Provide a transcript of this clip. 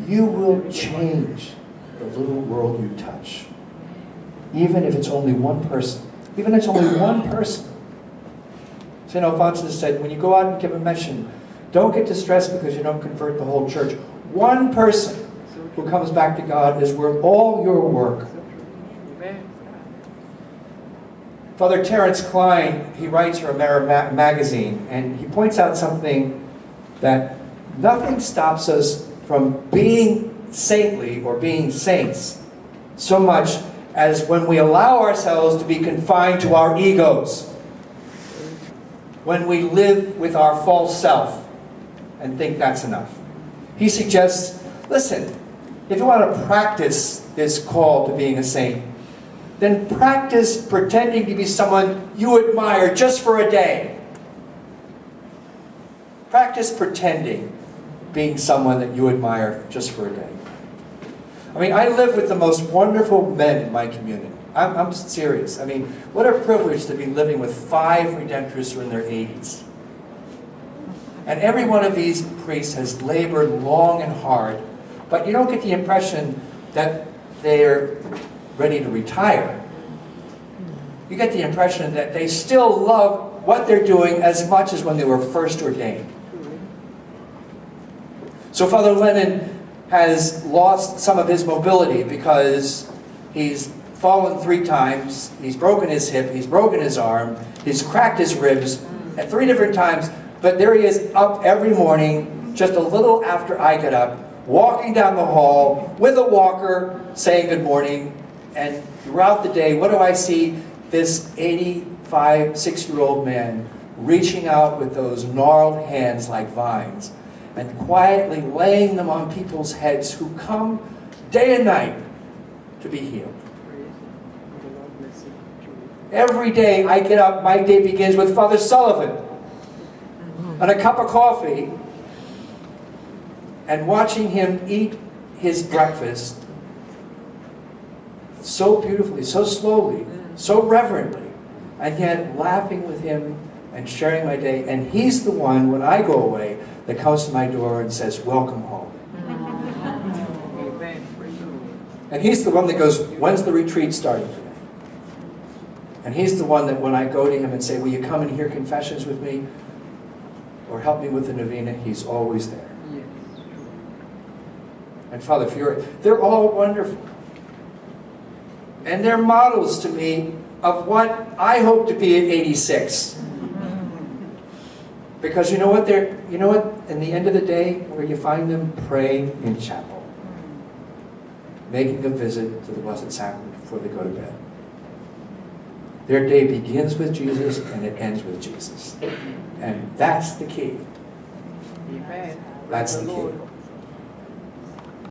you will change the little world you touch. Even if it's only one person. Even if it's only one person. St. Alphonsus said, when you go out and give a mission, don't get distressed because you don't convert the whole church. One person who comes back to God is worth all your work. Father Terence Klein, he writes for America Magazine, and he points out something that nothing stops us from being saintly or being saints so much as when we allow ourselves to be confined to our egos. When we live with our false self and think that's enough. He suggests, listen, if you want to practice this call to being a saint, then practice pretending to be someone you admire just for a day. Practice pretending being someone that you admire just for a day. I mean, I live with the most wonderful men in my community. I'm serious. I mean, what a privilege to be living with 5 Redemptorists who are in their 80s. And every one of these priests has labored long and hard, but you don't get the impression that they're ready to retire. You get the impression that they still love what they're doing as much as when they were first ordained. So Father Lennon has lost some of his mobility because he's fallen 3 times, he's broken his hip, he's broken his arm, he's cracked his ribs at 3 different times, but there he is up every morning, just a little after I get up, walking down the hall with a walker, saying good morning, and throughout the day, what do I see? This 85, 6-year-old man reaching out with those gnarled hands like vines and quietly laying them on people's heads who come day and night to be healed. Every day I get up, my day begins with Father Sullivan and a cup of coffee and watching him eat his breakfast so beautifully, so slowly, so reverently, and yet laughing with him and sharing my day. And he's the one, when I go away, that comes to my door and says, welcome home. And he's the one that goes, when's the retreat starting today? And he's the one that when I go to him and say, will you come and hear confessions with me? Or help me with the novena, he's always there. And Father Fiore, they're all wonderful. And they're models to me of what I hope to be at 86. Because you know what, in the end of the day, where you find them praying in chapel, making a visit to the Blessed Sacrament before they go to bed. Their day begins with Jesus and it ends with Jesus. And that's the key. That's the key.